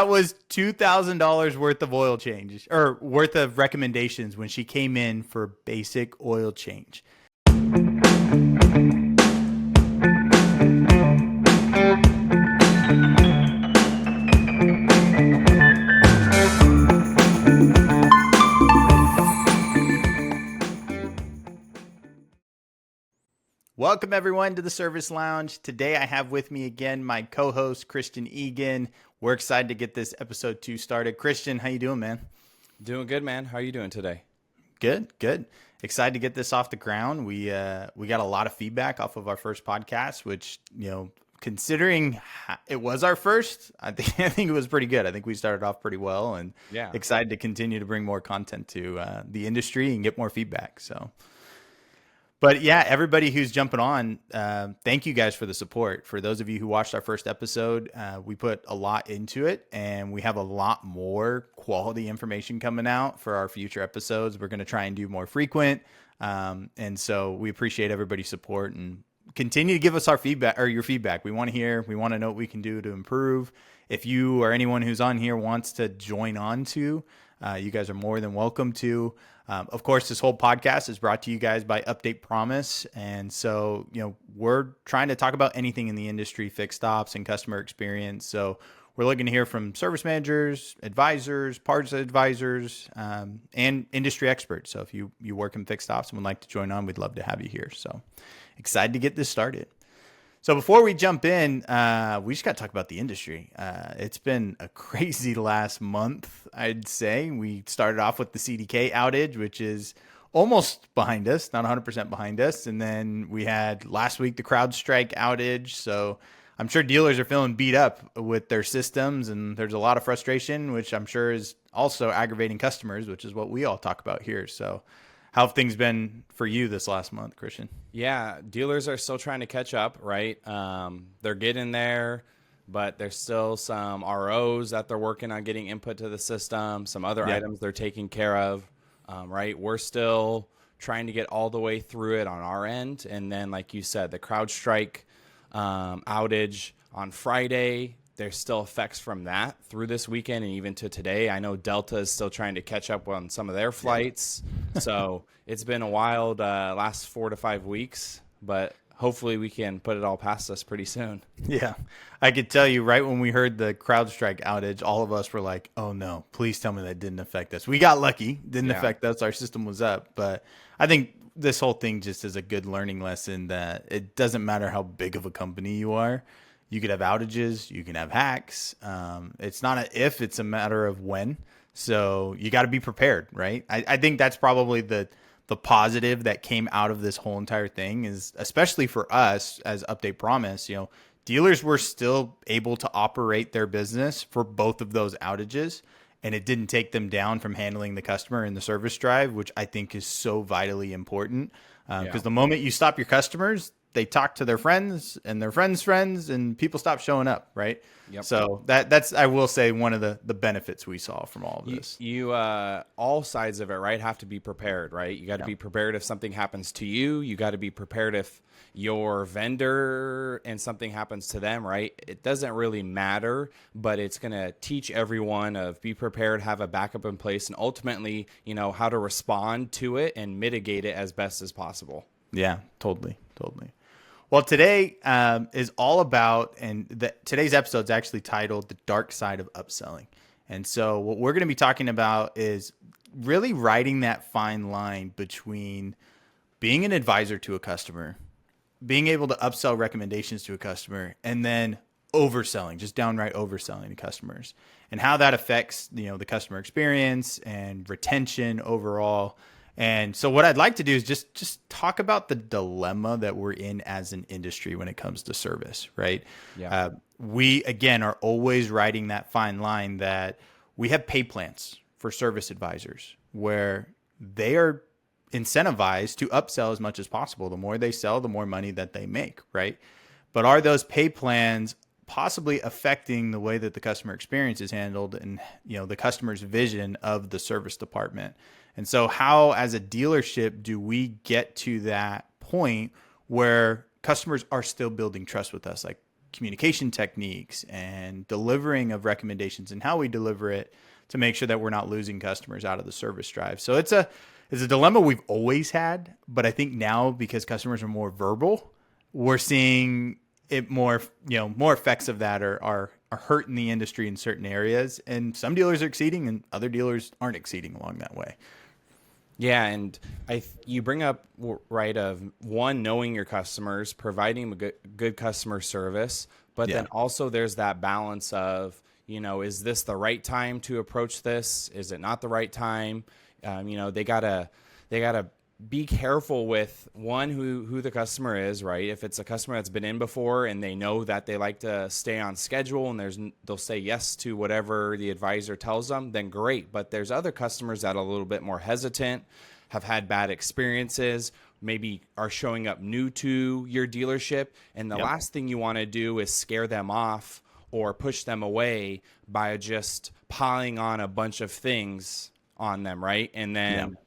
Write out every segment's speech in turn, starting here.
That was $2,000 worth of oil change or worth of recommendations when she came in for basic oil change. Welcome everyone to the Service Lounge. Today I have with me again my co-host Christian Eagon. We're excited to get this episode 2 started. Christian, how you doing, man? Doing good, man. How are you doing today? Good. Excited to get this off the ground. We got a lot of feedback off of our first podcast, which, considering it was our first, I think it was pretty good. I think we started off pretty well, and excited to continue to bring more content to the industry and get more feedback. But yeah, everybody who's jumping on, thank you guys for the support. For those of you who watched our first episode, we put a lot into it, and we have a lot more quality information coming out for our future episodes. We're going to try and do more frequent. And so we appreciate everybody's support and continue to give us our feedback or your feedback. We want to hear, we want to know what we can do to improve. If you or anyone who's on here wants to join on to, you guys are more than welcome to. Of course, this whole podcast is brought to you guys by Update Promise. And so, we're trying to talk about anything in the industry, fixed ops and customer experience. So we're looking to hear from service managers, advisors, parts advisors, and industry experts. So if you work in fixed ops and would like to join on, we'd love to have you here. So excited to get this started. So before we jump in, we just got to talk about the industry. It's been a crazy last month, I'd say. We started off with the CDK outage, which is almost behind us, not 100% behind us. And then we had last week the CrowdStrike outage. So I'm sure dealers are feeling beat up with their systems, and there's a lot of frustration, which I'm sure is also aggravating customers, which is what we all talk about here. So how have things been for you this last month, Christian? Yeah, dealers are still trying to catch up, right? They're getting there, but there's still some ROs that they're working on getting input to the system, some other items they're taking care of, right? We're still trying to get all the way through it on our end. And then, like you said, the CrowdStrike outage on Friday, there's still effects from that through this weekend and even to today. I know Delta is still trying to catch up on some of their flights. So it's been a wild last 4 to 5 weeks, but hopefully we can put it all past us pretty soon. Yeah, I could tell you right when we heard the CrowdStrike outage, all of us were like, oh no, please tell me that didn't affect us. We got lucky, didn't affect us. Our system was up. But I think this whole thing just is a good learning lesson that it doesn't matter how big of a company you are. You could have outages, you can have hacks. It's not an if, it's a matter of when. So you got to be prepared, right? I think that's probably the positive that came out of this whole entire thing is, especially for us as Update Promise, dealers were still able to operate their business for both of those outages. And it didn't take them down from handling the customer in the service drive, which I think is so vitally important. Because the moment you stop your customers, they talk to their friends and their friends' friends, and people stop showing up, right? Yep. So that's, I will say, one of the benefits we saw from all of this. You all sides of it, right, have to be prepared, right? You got to be prepared if something happens to you. You got to be prepared if your vendor and something happens to them, right? It doesn't really matter, but it's going to teach everyone of be prepared, have a backup in place, and ultimately, how to respond to it and mitigate it as best as possible. Yeah, totally. Well, today is all about, and today's episode is actually titled The Dark Side of Upselling. And so what we're going to be talking about is really riding that fine line between being an advisor to a customer, being able to upsell recommendations to a customer, and then overselling, just downright overselling to customers, and how that affects, the customer experience and retention overall. And so what I'd like to do is just talk about the dilemma that we're in as an industry when it comes to service, right? Yeah. We, again, are always riding that fine line that we have pay plans for service advisors where they are incentivized to upsell as much as possible. The more they sell, the more money that they make, right? But are those pay plans possibly affecting the way that the customer experience is handled and, the customer's vision of the service department? And so how, as a dealership, do we get to that point where customers are still building trust with us? Like, communication techniques and delivering of recommendations and how we deliver it to make sure that we're not losing customers out of the service drive. So it's a dilemma we've always had, but I think now because customers are more verbal, we're seeing it more, more effects of that are hurting the industry in certain areas, and some dealers are exceeding and other dealers aren't exceeding along that way. Yeah, and you bring up right of one, knowing your customers, providing a good customer service, but then also there's that balance of, is this the right time to approach this? Is it not the right time? They gotta be careful with one, who the customer is, right? If it's a customer that's been in before and they know that they like to stay on schedule and they'll say yes to whatever the advisor tells them, then great. But there's other customers that are a little bit more hesitant, have had bad experiences, maybe are showing up new to your dealership. And the last thing you want to do is scare them off or push them away by just piling on a bunch of things on them, right? And then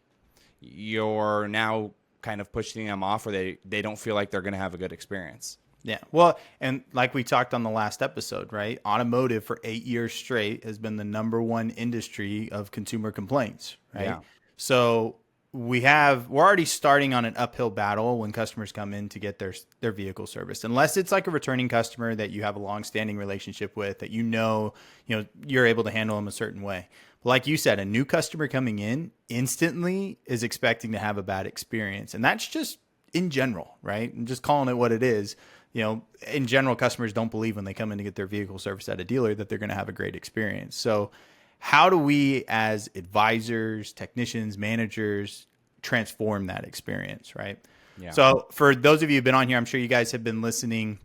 you're now kind of pushing them off, or they don't feel like they're going to have a good experience. Yeah. Well, and like we talked on the last episode, right? Automotive for 8 years straight has been the number one industry of consumer complaints, right? Yeah. So we're already starting on an uphill battle when customers come in to get their vehicle serviced, unless it's like a returning customer that you have a long-standing relationship with, that you're able to handle them a certain way. Like you said, a new customer coming in instantly is expecting to have a bad experience. And that's just in general, right? And just calling it what it is. In general, customers don't believe when they come in to get their vehicle serviced at a dealer that they're going to have a great experience. So how do we as advisors, technicians, managers transform that experience, right? Yeah. So for those of you who've been on here, I'm sure you guys have been listening.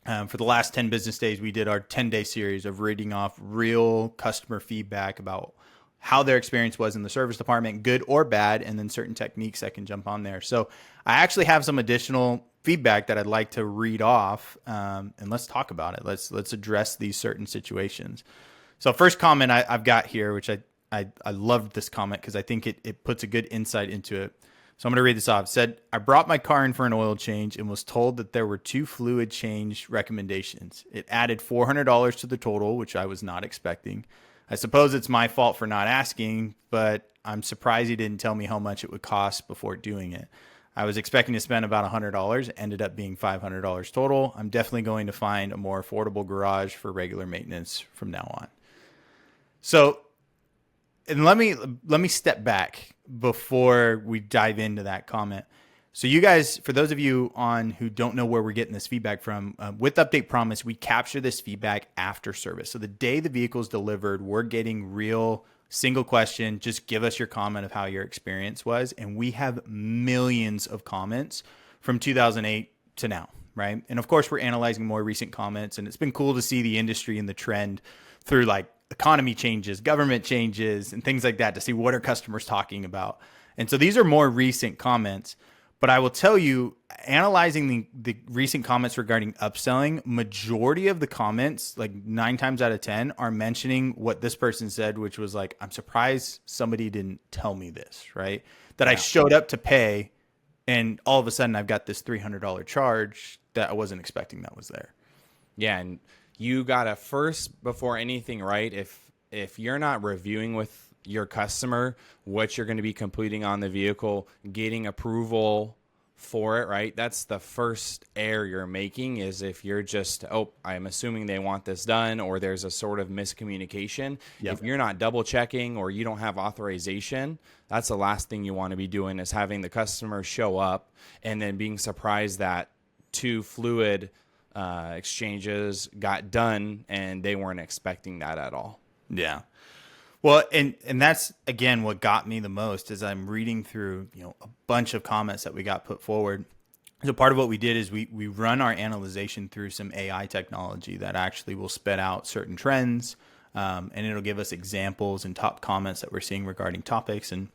For the last 10 business days, we did our 10-day series of reading off real customer feedback about how their experience was in the service department, good or bad, and then certain techniques that can jump on there. So I actually have some additional feedback that I'd like to read off, and let's talk about it. Let's address these certain situations. So first comment I've got here, which I loved this comment because I think it puts a good insight into it. So I'm going to read this off. It said, I brought my car in for an oil change and was told that there were 2 fluid change recommendations. It added $400 to the total, which I was not expecting. I suppose it's my fault for not asking, but I'm surprised he didn't tell me how much it would cost before doing it. I was expecting to spend about $100. It ended up being $500 total. I'm definitely going to find a more affordable garage for regular maintenance from now on. So, and let me step back before we dive into that comment. So you guys, for those of you who don't know where we're getting this feedback from, with Update Promise, we capture this feedback after service. So the day the vehicle is delivered, we're getting real single question. Just give us your comment of how your experience was. And we have millions of comments from 2008 to now, right? And of course, we're analyzing more recent comments. And it's been cool to see the industry and the trend through like economy changes, government changes, and things like that to see what are customers talking about. And so these are more recent comments. But I will tell you, analyzing the recent comments regarding upselling, majority of the comments, like 9 times out of 10, are mentioning what this person said, which was like, I'm surprised somebody didn't tell me this, right? That I showed up to pay and all of a sudden I've got this $300 charge that I wasn't expecting that was there. Yeah, and you gotta first, before anything, right? If you're not reviewing with your customer what you're going to be completing on the vehicle, getting approval for it, right? That's the first error you're making, is if you're just, I'm assuming they want this done, or there's a sort of miscommunication. Yep. If you're not double checking or you don't have authorization, that's the last thing you want to be doing, is having the customer show up and then being surprised that 2 fluid exchanges got done and they weren't expecting that at all. Yeah. Well, and that's, again, what got me the most as I'm reading through, a bunch of comments that we got put forward. So part of what we did is we run our analyzation through some AI technology that actually will spit out certain trends, and it'll give us examples and top comments that we're seeing regarding topics. And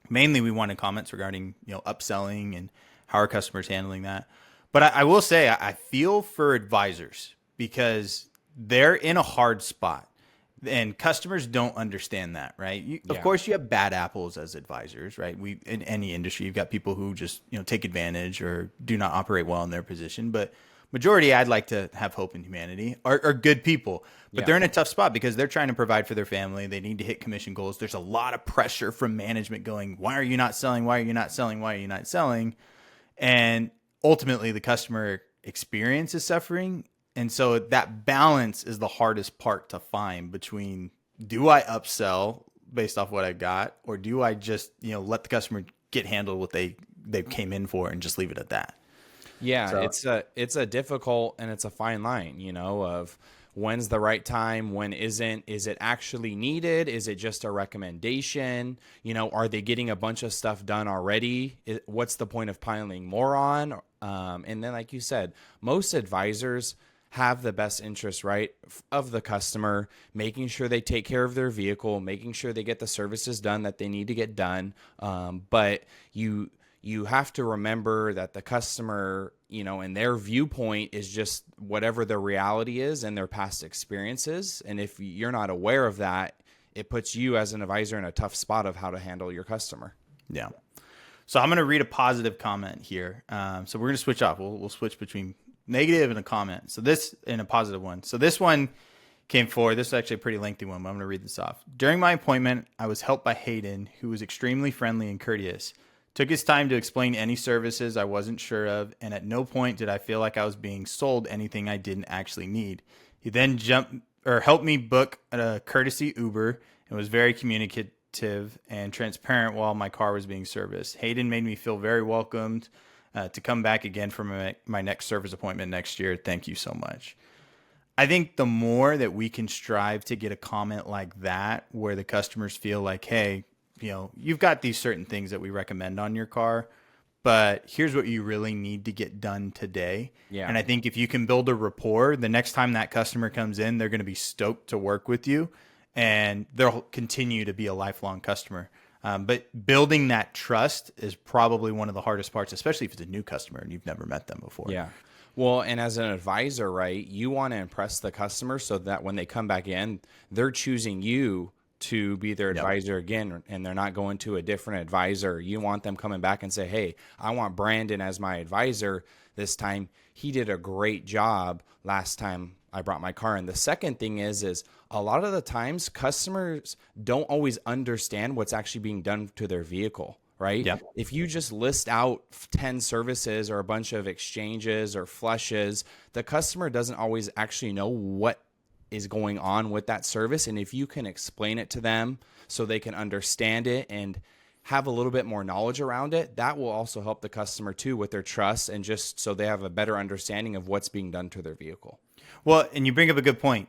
mainly we wanted comments regarding, upselling and how our customers handling that. But I will say I feel for advisors because they're in a hard spot. And customers don't understand that, right? Of course, you have bad apples as advisors, right? In any industry, you've got people who just take advantage or do not operate well in their position. But majority, I'd like to have hope in humanity, are good people, but Yeah. they're in a tough spot because they're trying to provide for their family. They need to hit commission goals. There's a lot of pressure from management going, why are you not selling? Why are you not selling? Why are you not selling? And ultimately the customer experience is suffering. And so that balance is the hardest part to find between, do I upsell based off what I got, or do I just, let the customer get handled what they came in for and just leave it at that? Yeah, So it's a difficult and it's a fine line, of when's the right time, when isn't. Is it actually needed? Is it just a recommendation? Are they getting a bunch of stuff done already? What's the point of piling more on? And then, like you said, most advisors have the best interest, right, of the customer, making sure they take care of their vehicle, making sure they get the services done that they need to get done. But you have to remember that the customer, and their viewpoint is just whatever their reality is and their past experiences. And if you're not aware of that, it puts you as an advisor in a tough spot of how to handle your customer. yeah. So I'm going to read a positive comment here. So we're going to switch off. We'll switch between negative and a comment. So this and a positive one. So this one came forward. This is actually a pretty lengthy one, but I'm going to read this off. During my appointment, I was helped by Hayden, who was extremely friendly and courteous. Took his time to explain any services I wasn't sure of, and at no point did I feel like I was being sold anything I didn't actually need. He then helped me book a courtesy Uber and was very communicative and transparent while my car was being serviced. Hayden made me feel very welcomed to come back again for my next service appointment next year. Thank you so much. I think the more that we can strive to get a comment like that, where the customers feel like, hey, you've got these certain things that we recommend on your car, but here's what you really need to get done today. Yeah. And I think if you can build a rapport, the next time that customer comes in, they're going to be stoked to work with you and they'll continue to be a lifelong customer. But building that trust is probably one of the hardest parts, especially if it's a new customer and you've never met them before. Yeah. Well, and as an advisor, right, you want to impress the customer so that when they come back in, they're choosing you to be their advisor again, and they're not going to a different advisor. You want them coming back and say, hey, I want Brandon as my advisor this time. He did a great job last time I brought my car in. The second thing is a lot of the times customers don't always understand what's actually being done to their vehicle, right? Yep. If you just list out 10 services or a bunch of exchanges or flushes, the customer doesn't always actually know what is going on with that service. And if you can explain it to them so they can understand it and have a little bit more knowledge around it, that will also help the customer too with their trust and just so they have a better understanding of what's being done to their vehicle. Well, and you bring up a good point.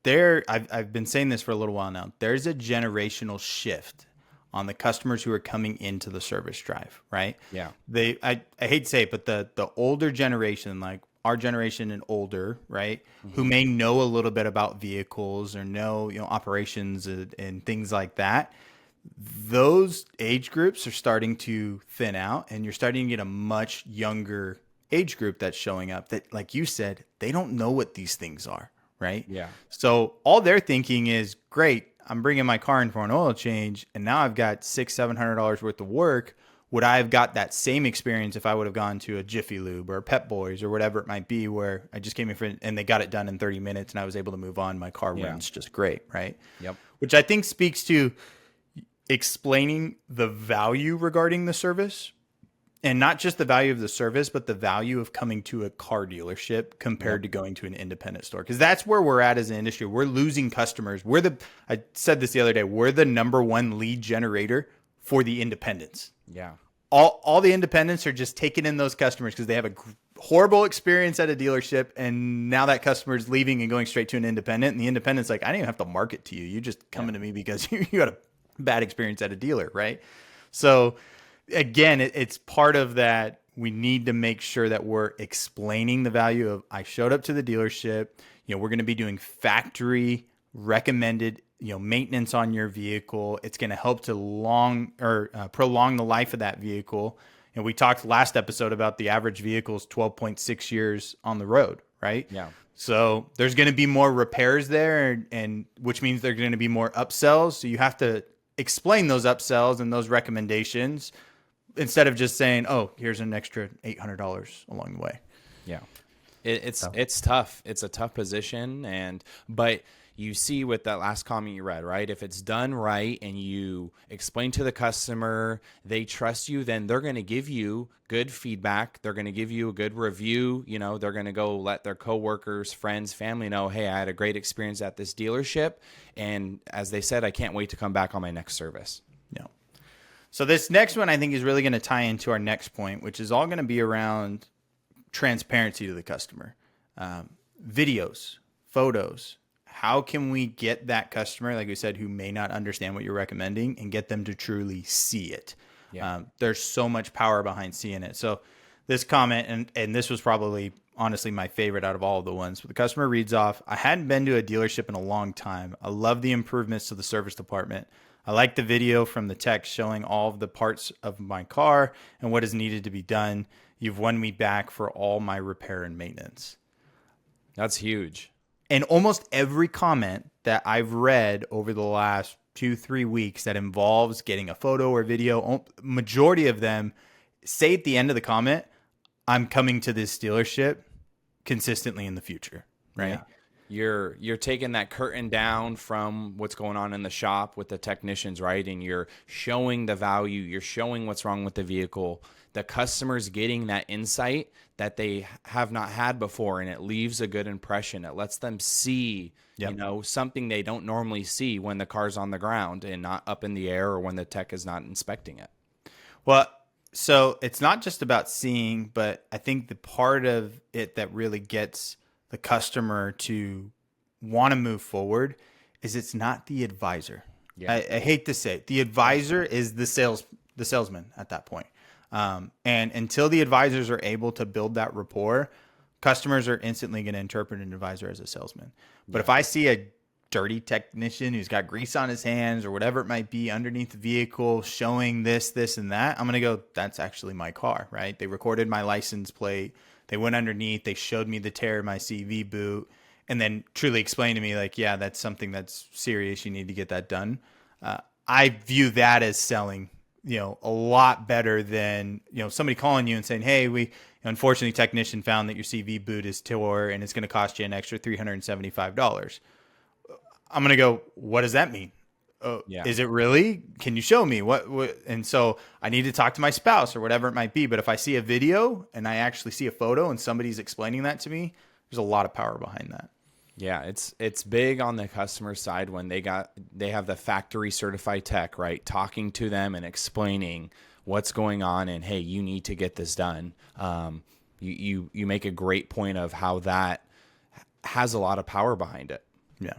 I've been saying this for a little while now. There's a generational shift on the customers who are coming into the service drive, right? Yeah. I hate to say it, but the older generation, like our generation and older, right, who may know a little bit about vehicles or know, operations and things like that, those age groups are starting to thin out, and you're starting to get a much younger age group that's showing up that, like you said, they don't know what these things are, right? Yeah. So all they're thinking is, great, I'm bringing my car in for an oil change, and now I've got $600-700 worth of work. Would I have got that same experience if I would have gone to a Jiffy Lube or Pep Boys or whatever it might be, where I just came in for, and they got it done in 30 minutes and I was able to move on. My car runs just great, right? Yep. Which I think speaks to explaining the value regarding the service, and not just the value of the service, but the value of coming to a car dealership compared to going to an independent store. Because that's where we're at as an industry. We're losing customers. I said this the other day, we're the number one lead generator for the independents. Yeah. All the independents are just taking in those customers because they have a horrible experience at a dealership, and now that customer is leaving and going straight to an independent, and the independent's like, I didn't even have to market to you. You just coming to me because you got a bad experience at a dealer, right? So again, it's part of that. We need to make sure that we're explaining the value of, I showed up to the dealership. We're going to be doing factory recommended maintenance on your vehicle. It's going to help to prolong the life of that vehicle. And we talked last episode about the average vehicle is 12.6 years on the road, right? Yeah. So there's going to be more repairs there, and which means there's going to be more upsells. So you have to explain those upsells and those recommendations instead of just saying, oh, here's an extra $800 along the way. Yeah. It's tough. It's a tough position, but you see with that last comment you read, right? If it's done right and you explain to the customer, they trust you, then they're going to give you good feedback. They're going to give you a good review. You know, they're going to go let their coworkers, friends, family know, hey, I had a great experience at this dealership. And as they said, I can't wait to come back on my next service. No. So this next one I think is really going to tie into our next point, which is all going to be around transparency to the customer. Videos, photos. How can we get that customer, like we said, who may not understand what you're recommending, and get them to truly see it? Yeah. There's so much power behind seeing it. So this comment, and this was probably honestly my favorite out of all of the ones. But the customer reads off, I hadn't been to a dealership in a long time. I love the improvements to the service department. I like the video from the tech showing all of the parts of my car and what is needed to be done. You've won me back for all my repair and maintenance. That's huge. And almost every comment that I've read over the last 2-3 weeks that involves getting a photo or video, majority of them say at the end of the comment, I'm coming to this dealership consistently in the future, right? Yeah. You're taking that curtain down from what's going on in the shop with the technicians, right? And you're showing the value, you're showing what's wrong with the vehicle. The customer's getting that insight that they have not had before, and it leaves a good impression. It lets them see, you know, something they don't normally see when the car's on the ground and not up in the air, or when the tech is not inspecting it. Well, so it's not just about seeing, but I think the part of it that really gets the customer to want to move forward is it's not the advisor. Yeah. I hate to say it. The advisor is the salesman at that point. And until the advisors are able to build that rapport, customers are instantly going to interpret an advisor as a salesman. But if I see a dirty technician who's got grease on his hands or whatever it might be underneath the vehicle showing this, and that, I'm going to go, that's actually my car, right? They recorded my license plate. They went underneath. They showed me the tear in my CV boot, and then truly explained to me, like, yeah, that's something that's serious. You need to get that done. I view that as selling, you know, a lot better than, you know, somebody calling you and saying, hey, unfortunately, technician found that your CV boot is tore and it's going to cost you an extra $375. I'm going to go, what does that mean? Is it really? Can you show me what? And so I need to talk to my spouse or whatever it might be. But if I see a video and I actually see a photo and somebody's explaining that to me, there's a lot of power behind that. Yeah, it's big on the customer side when they have the factory certified tech, right? Talking to them and explaining what's going on and, hey, you need to get this done. You make a great point of how that has a lot of power behind it. Yeah.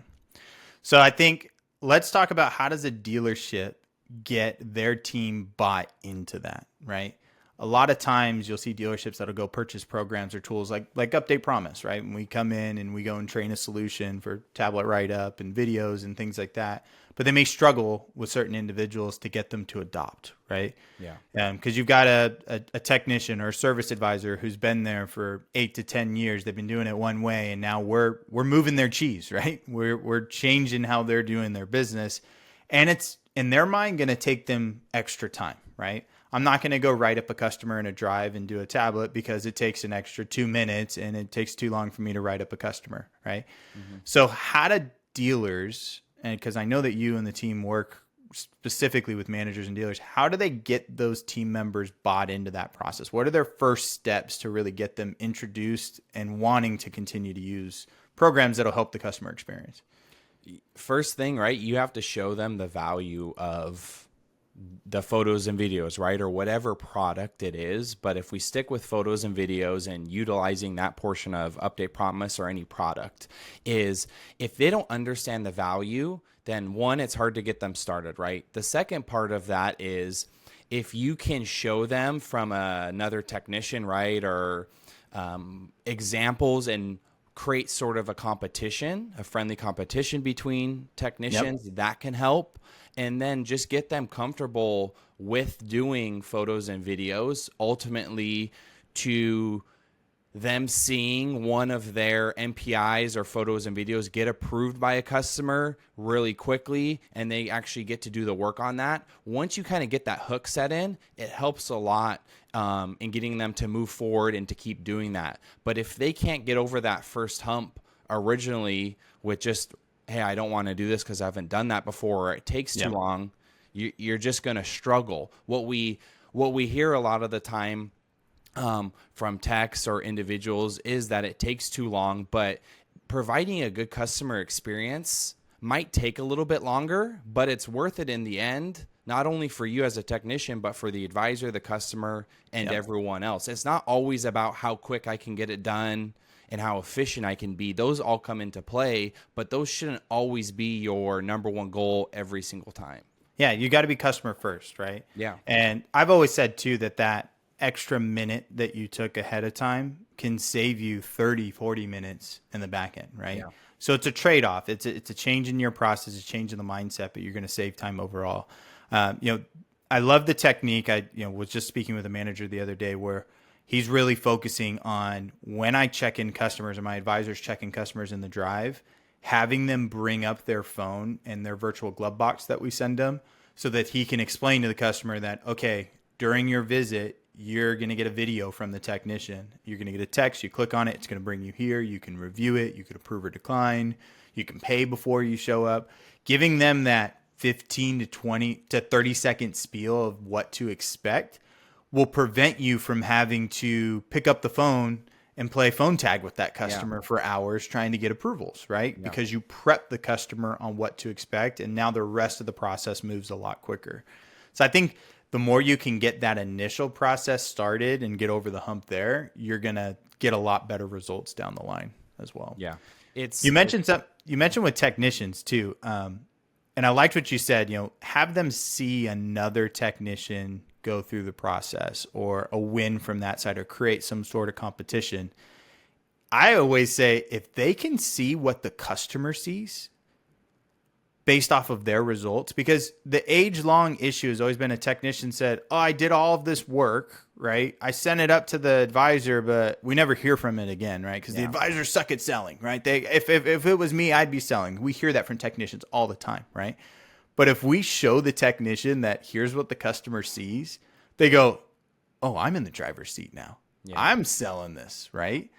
So I think let's talk about, how does a dealership get their team bought into that, right? A lot of times you'll see dealerships that'll go purchase programs or tools like Update Promise, right? When we come in and we go and train a solution for tablet write-up and videos and things like that, but they may struggle with certain individuals to get them to adopt, right? Yeah. Because you've got a technician or a service advisor who's been there for 8 to 10 years. They've been doing it one way, and now we're moving their cheese, right? We're changing how they're doing their business, and it's in their mind going to take them extra time, right? I'm not going to go write up a customer in a drive and do a tablet because it takes an extra 2 minutes and it takes too long for me to write up a customer, right? Mm-hmm. So how do dealers, and because I know that you and the team work specifically with managers and dealers, how do they get those team members bought into that process? What are their first steps to really get them introduced and wanting to continue to use programs that'll help the customer experience? First thing, right? You have to show them the value of the photos and videos, right? Or whatever product it is. But if we stick with photos and videos and utilizing that portion of Update Promise or any product, is if they don't understand the value, then one, it's hard to get them started, right? The second part of that is if you can show them from another technician, right? Or examples, and create sort of a competition, a friendly competition between technicians, that can help. And then just get them comfortable with doing photos and videos, ultimately to them seeing one of their MPIs or photos and videos get approved by a customer really quickly, and they actually get to do the work on that. Once you kind of get that hook set in, it helps a lot in getting them to move forward and to keep doing that. But if they can't get over that first hump originally with just, hey, I don't want to do this because I haven't done that before, or it takes too long, you're just going to struggle. What we hear a lot of the time from techs or individuals is that it takes too long, but providing a good customer experience might take a little bit longer, but it's worth it in the end, not only for you as a technician, but for the advisor, the customer, and everyone else. It's not always about how quick I can get it done and how efficient I can be. Those all come into play, but those shouldn't always be your number one goal every single time. Yeah, you got to be customer first, right? Yeah. And I've always said too that extra minute that you took ahead of time can save you 30, 40 minutes in the back end, right? Yeah. So it's a trade-off. It's a change in your process, a change in the mindset, but you're going to save time overall. I love the technique. I was just speaking with a manager the other day where he's really focusing on when I check in customers or my advisors check in customers in the drive, having them bring up their phone and their virtual glove box that we send them so that he can explain to the customer that, okay, during your visit, you're going to get a video from the technician. You're going to get a text. You click on it. It's going to bring you here. You can review it. You can approve or decline. You can pay before you show up. Giving them that 15 to 20 to 30 second spiel of what to expect will prevent you from having to pick up the phone and play phone tag with that customer for hours trying to get approvals, right? Yeah. Because you prep the customer on what to expect, and now the rest of the process moves a lot quicker. So I think the more you can get that initial process started and get over the hump there, you're going to get a lot better results down the line as well. Yeah. You mentioned with technicians too. And I liked what you said, have them see another technician go through the process or a win from that side or create some sort of competition. I always say if they can see what the customer sees based off of their results, because the age-long issue has always been a technician said, oh, I did all of this work, right? I sent it up to the advisor, but we never hear from it again, right? Because the advisors suck at selling, right? If it was me, I'd be selling. We hear that from technicians all the time, right? But if we show the technician that here's what the customer sees, they go, oh, I'm in the driver's seat now. Yeah. I'm selling this, right?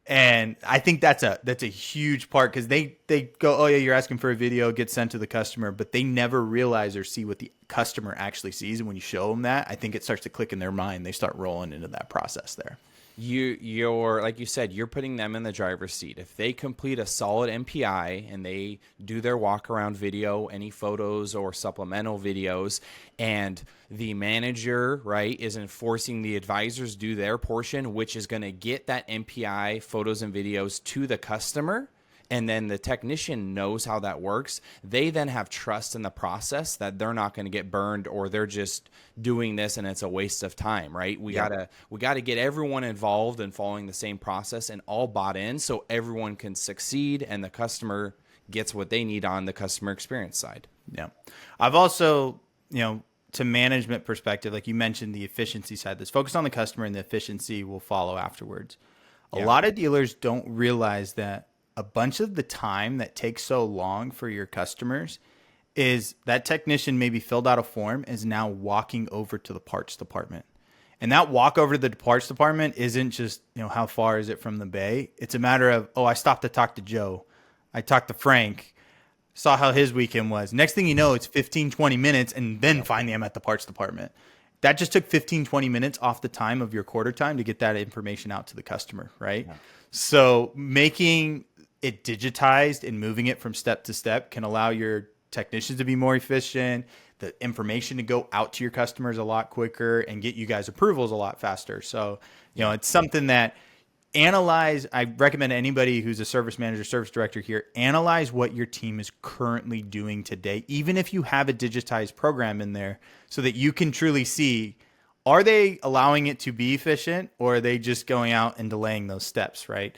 And I think that's a huge part because they go, oh yeah, you're asking for a video, gets sent to the customer, but they never realize or see what the customer actually sees. And when you show them that, I think it starts to click in their mind. They start rolling into that process there. You're like you said, you're putting them in the driver's seat. If they complete a solid MPI and they do their walk around video, any photos or supplemental videos, and the manager, right, is enforcing the advisors do their portion, which is going to get that MPI photos and videos to the customer, and then the technician knows how that works, they then have trust in the process that they're not going to get burned or they're just doing this and it's a waste of time, right? We gotta get everyone involved and following the same process and all bought in so everyone can succeed and the customer gets what they need on the customer experience side. Yeah. I've also, to management perspective, like you mentioned the efficiency side, let's focus on the customer and the efficiency will follow afterwards. A lot of dealers don't realize that a bunch of the time that takes so long for your customers is that technician maybe filled out a form is now walking over to the parts department. And that walk over to the parts department isn't just, how far is it from the bay? It's a matter of, I stopped to talk to Joe. I talked to Frank, saw how his weekend was. Next thing you know, it's 15, 20 minutes, and then finally I'm at the parts department. That just took 15, 20 minutes off the time of your quarter time to get that information out to the customer, right? Yeah. So making it digitized and moving it from step to step can allow your technicians to be more efficient, the information to go out to your customers a lot quicker and get you guys approvals a lot faster. So, it's something that I recommend anybody who's a service manager, service director here, analyze what your team is currently doing today, even if you have a digitized program in there so that you can truly see, are they allowing it to be efficient or are they just going out and delaying those steps, right?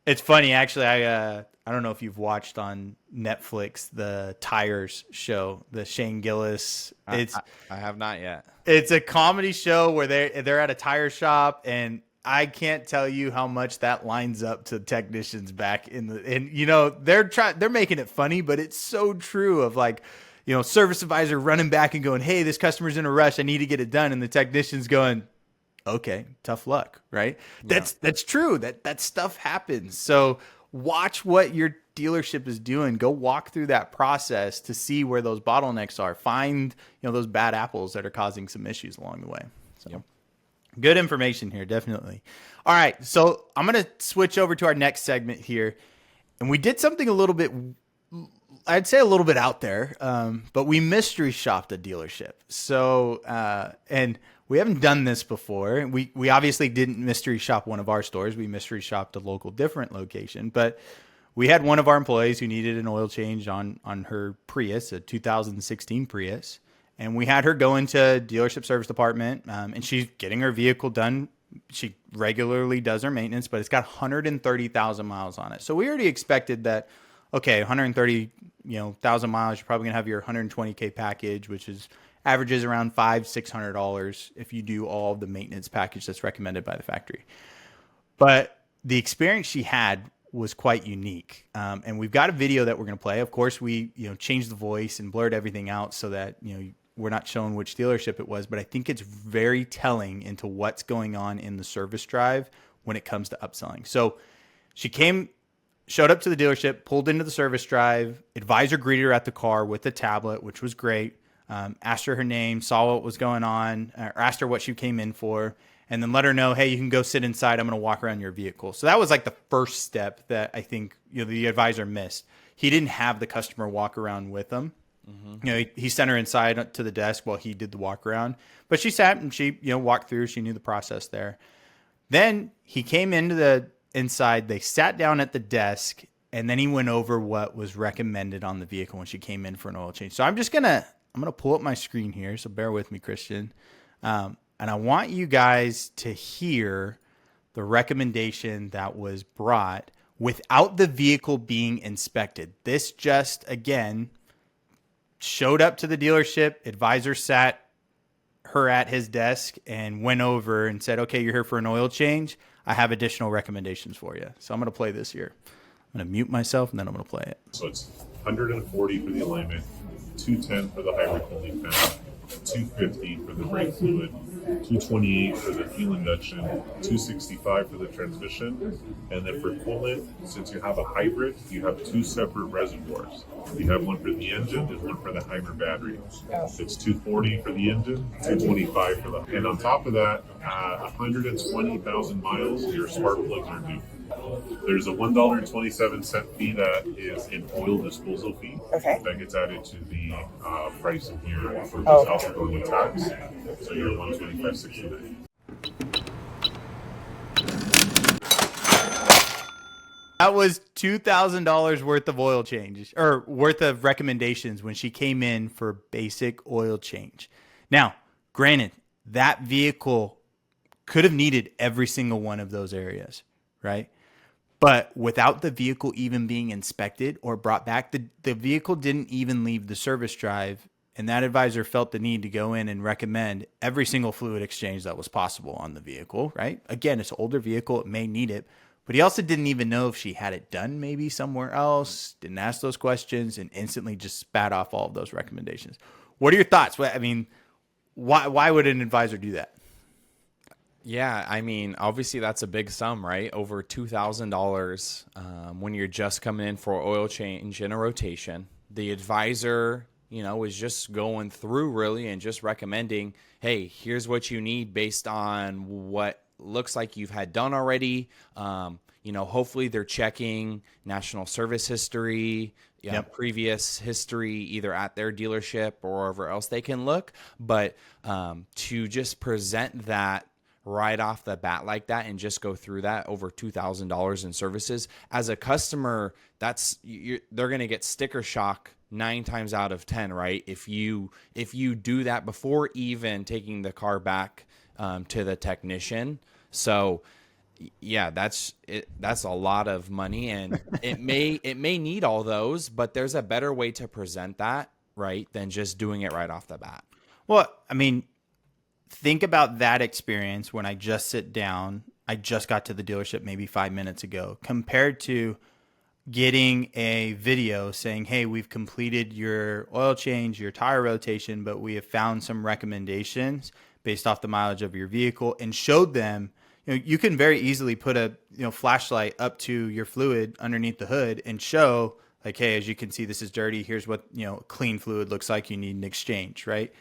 It's funny, actually. I don't know if you've watched on Netflix the Tires show, the Shane Gillis. I have not yet. It's a comedy show where they're at a tire shop, and I can't tell you how much that lines up to technicians back in the, and they're making it funny, but it's so true of like, service advisor running back and going, hey, this customer's in a rush. I need to get it done. And the technician's going, okay, tough luck. Right. Yeah. That's true. That stuff happens. So watch what your dealership is doing. Go walk through that process to see where those bottlenecks are. Find, those bad apples that are causing some issues along the way. So. Yep. Good information here, definitely. All right, so I'm going to switch over to our next segment here. And we did something a little bit, I'd say a little bit out there, but we mystery shopped a dealership. So, and we haven't done this before. We obviously didn't mystery shop one of our stores. We mystery shopped a local different location. But we had one of our employees who needed an oil change on her Prius, a 2016 Prius. And we had her go into dealership service department, and she's getting her vehicle done. She regularly does her maintenance, but it's got 130,000 miles on it. So we already expected that, okay, 130,000 miles, you're probably gonna have your 120K package, which is averages around $500-$600 if you do all of the maintenance package that's recommended by the factory. But the experience she had was quite unique, and we've got a video that we're gonna play. Of course, we changed the voice and blurred everything out so that we're not showing which dealership it was, but I think it's very telling into what's going on in the service drive when it comes to upselling. So she showed up to the dealership, pulled into the service drive, advisor greeted her at the car with a tablet, which was great. Asked her name, saw what was going on, or asked her what she came in for, and then let her know, hey, you can go sit inside. I'm going to walk around your vehicle. So that was like the first step that I think the advisor missed. He didn't have the customer walk around with him. Mm-hmm. He sent her inside to the desk while he did the walk around, but she sat and she, walked through. She knew the process there. Then he came into the inside. They sat down at the desk, and then he went over what was recommended on the vehicle when she came in for an oil change. So I'm gonna pull up my screen here. So bear with me, Christian. And I want you guys to hear the recommendation that was brought without the vehicle being inspected. This just, again, showed up to the dealership, advisor sat her at his desk and went over and said, okay, you're here for an oil change. I have additional recommendations for you. So I'm going to play this here. I'm going to mute myself and then I'm going to play it. So it's 140 for the alignment, 210 for the hybrid cooling fan, 250 for the brake fluid, 228 for the fuel induction, 265 for the transmission, and then for coolant, since you have a hybrid, you have two separate reservoirs. You have one for the engine and one for the hybrid battery. It's 240 for the engine, 225 for the, and on top of that, 120,000 miles, your spark plugs are due. There's a $1.27 fee that is an oil disposal fee. Okay. That gets added to the price in here for this outgoing tax. So you're $125.69. That was $2,000 worth of oil change or worth of recommendations when she came in for basic oil change. Now, granted, that vehicle could have needed every single one of those areas, right? But without the vehicle even being inspected or brought back, the vehicle didn't even leave the service drive. And that advisor felt the need to go in and recommend every single fluid exchange that was possible on the vehicle, right? Again, it's an older vehicle. It may need it. But he also didn't even know if she had it done maybe somewhere else, didn't ask those questions, and instantly just spat off all of those recommendations. What are your thoughts? I mean, why would an advisor do that? Yeah, I mean, obviously that's a big sum, right? Over $2,000 when you're just coming in for oil change in a rotation. The advisor, was just going through really and just recommending, hey, here's what you need based on what looks like you've had done already. Hopefully they're checking national service history, previous history, either at their dealership or wherever else they can look. But to just present that right off the bat like that and just go through that over $2,000 in services as a customer, they're going to get sticker shock 9 times out of 10, right? If you do that before even taking the car back to the technician. So yeah, that's a lot of money, and it may need all those, but there's a better way to present that, right, than just doing it right off the bat. Well, I mean, think about that experience when I just sit down I just got to the dealership maybe 5 minutes ago, compared to getting a video saying, hey, we've completed your oil change, your tire rotation, but we have found some recommendations based off the mileage of your vehicle, and showed them, you can very easily put a flashlight up to your fluid underneath the hood and show, like, hey, as you can see, this is dirty. Here's what clean fluid looks like. You need an exchange, right?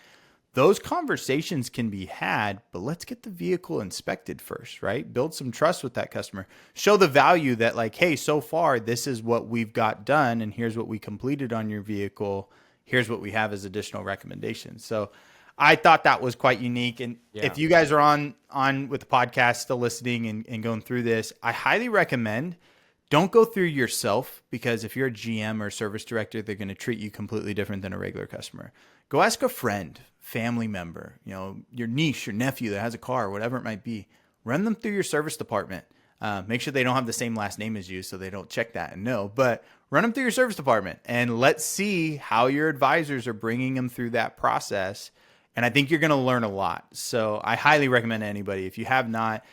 Those conversations can be had, but let's get the vehicle inspected first, right? Build some trust with that customer. Show the value that, like, hey, so far, this is what we've got done, and here's what we completed on your vehicle. Here's what we have as additional recommendations. So I thought that was quite unique. And if you guys are on with the podcast, still listening and going through this, I highly recommend, don't go through yourself, because if you're a GM or a service director, they're going to treat you completely different than a regular customer. Go ask a friend, family member, your niece, your nephew that has a car, whatever it might be. Run them through your service department. Make sure they don't have the same last name as you, so they don't check that and know. But run them through your service department, and let's see how your advisors are bringing them through that process. And I think you're going to learn a lot. So I highly recommend anybody, if you have not,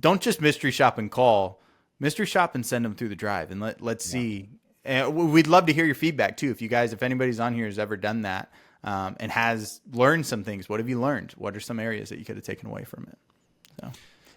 don't just mystery shop and call. Mystery shop and send them through the drive, and let's see. We'd love to hear your feedback too. If anybody's on here who's ever done that and has learned some things, what have you learned? What are some areas that you could have taken away from it? So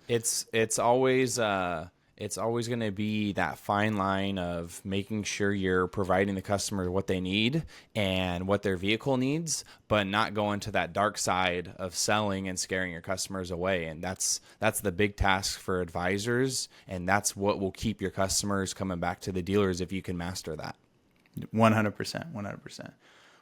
it's always going to be that fine line of making sure you're providing the customer what they need and what their vehicle needs, but not going to that dark side of selling and scaring your customers away. And that's the big task for advisors, and that's what will keep your customers coming back to the dealers if you can master that. 100%.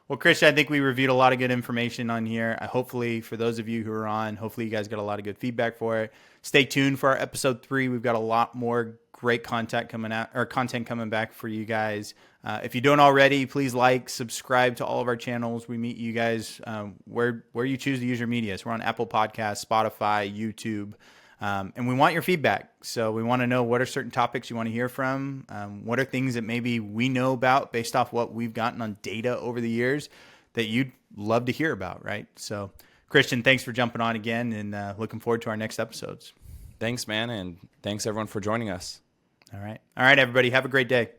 Well, Christian, I think we reviewed a lot of good information on here. Hopefully, for those of you who are on, hopefully you guys got a lot of good feedback for it. Stay tuned for our episode 3. We've got a lot more great content coming back for you guys. If you don't already, please subscribe to all of our channels. We meet you guys where you choose to use your media. So we're on Apple Podcasts, Spotify, YouTube. And we want your feedback. So we want to know, what are certain topics you want to hear from? What are things that maybe we know about based off what we've gotten on data over the years that you'd love to hear about, right? So Christian, thanks for jumping on again, and looking forward to our next episodes. Thanks, man. And thanks everyone for joining us. All right, everybody. Have a great day.